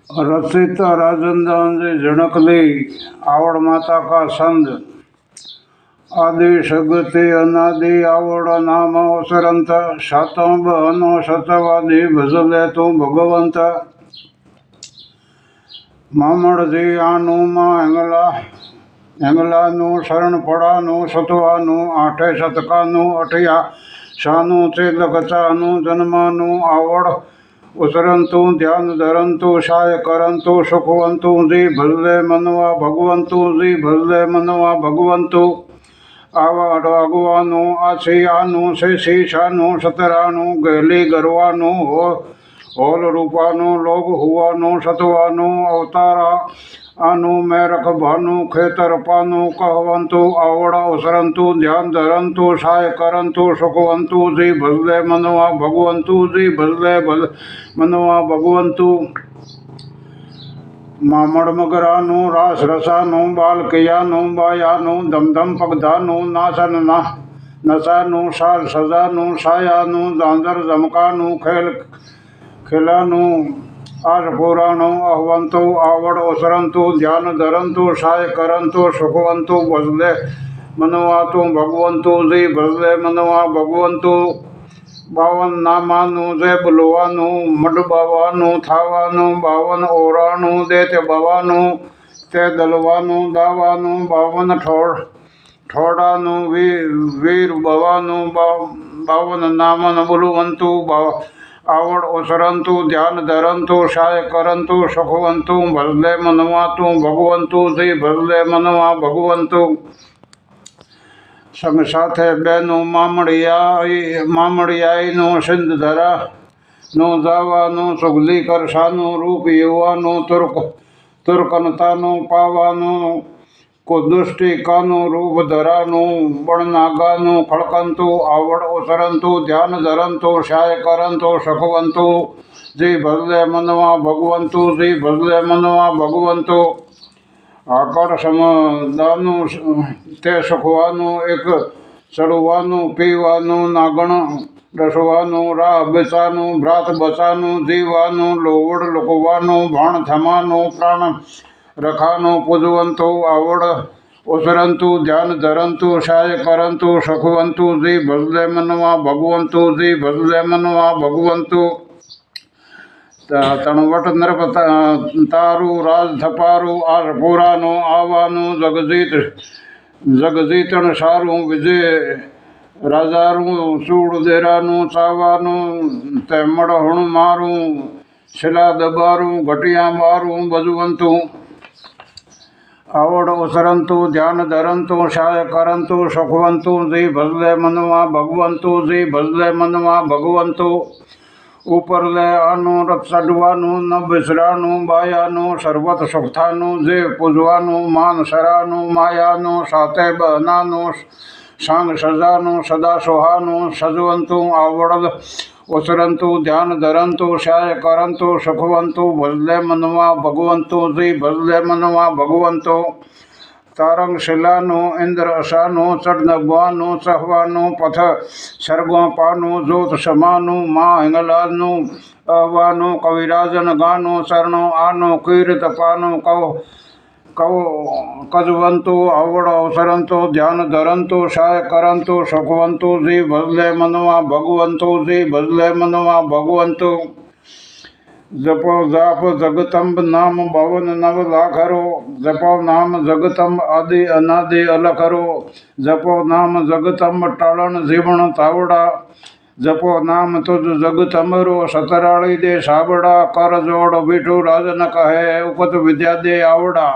रचित राजन जी झणकली आवड़ माता का संद आदि सगति अनादि आवड़ नाम अवसरंत शतम बहनो शतवादी भजले तू भगवंत मामड़ जी आनु माँ हेंगला नु शरण पड़ानु सतवानु आठे शतकानु अठिया शानु तिलक चानु जन्मानु आवड़ उसरंतु ध्यान धरंतु शाय करंतु सुखवंतु जी भजले मनवा भगवंतु जी भजले मनवा भगवंतु आवाड़ अगवानु आसियानु शेषानु सतरानु गहली गरवानु होल रूपानु लोग हुआनु सतवानु अवतारा आनु मैरख भानु खेतर पानु कहवंतु आवड़ उसरंतु ध्यान धरंतु साय करंतु सुखवंतु जी भजले मनवा भगवंतु जी भजले मनवा भगवंतु मामड़ मगरानु रास रसानु बाल कियानु बायानु दम दम पगदानु नासन ना नसानु साल सजानु सायानु दांदर जमकानु खेल खिलानु आज पुराणु अहवंतु आवड़ उसरंतु ध्यान धरंतु साय करंतु सुखवंतु भजले मनवा तू भगवंतु जी भजले मनवा भगवंतु बावन नामानु जय बुलवानु मड बावानु थावानु बावन ओरानु देते बवानु ते दलवानु दावानु बावन ठोड़ानु वीर बवानु बावन नामन बुलवंतु आवड़ उसरंतु ध्यान धरंतु साय करंतु सुखवंतु भजले मनवा तू भगवंतु जी भजले मनवा भगवंतु संग साथे बेनु मामड़ियाई नु सिंध धरा नु जावानु सुगली करसानु रूप युवानु तुर्कनतानु पावानु को दुष्टि कानु रूप धरानु बणनागानु खड़कंतु आवड़ उसरंतु ध्यान धरंतु शाय करंतु सुखवंतु जी भजले मनवा भगवंतु जी भजले मनवा भगवंतु आकर समदानु ते सुखवानु एक चढ़वानु पीवानु नागण रसवानु राह बेचानु भ्रात बचानु जीवानु लोवड़ लुकवानु भाण थमानु प्राण रखानु पूजवंतु आवड़ उसरंतु ध्यान धरंतु साय करंतु सुखवंतु जी भजले मनवा भगवंतु जी भजले मनवा भगवंतु तणवट नरप तारू राज धपारू आर पुरानु आवानु जगजीतन सारू विजय राजारू सूड़ देरानु चावानु ते मड़ हुण मारू शिला दबारू घटिया मारू बजवंतु आवड़ उसरंतु ध्यान धरंतु साय करंतु सुखवंतु जी भजले मनवा भगवंतु जी भजले मनवा भगवंतु ऊपर ले आनु रथ चढ़वानु न बिसरानु बायानु सर्वत सुखथानु जे पूजवानु मान सरानु मायानु साते बहनानु सांग सजानु सदा सुहानु सजवंतु आवड़ उसरंतु ध्यान धरंतु साय करंतु सुखवंतु भजले मनवा भगवंतु जी भजले मनवा भगवंतु तारंग शिलानु इंद्र असानु चढ़नगवानु चहवानु पथ सर्गो पानु जोत समानु माँ हिंगलानु अवानु कविराजन गानु चरणो आनु कीर्त पानु कव कजवंतु आवड़ अवसरंतु ध्यान धरंतु साय करंतु सुखवंतु जी भजले मनवा भगवंतु जी भजले मनवा भगवंतु जपो जाप जगतम्ब नाम भवन नव लाखरो जपो नाम जगतम्ब आदि अनादि अलखरो जपो नाम जगतम्ब टालन जीवन तावड़ा जपो नाम तुझ जगतमरो सतराड़ी दे साबड़ा कर जोड़ बिठू राजन कहे उपत विद्या दे आवड़ा।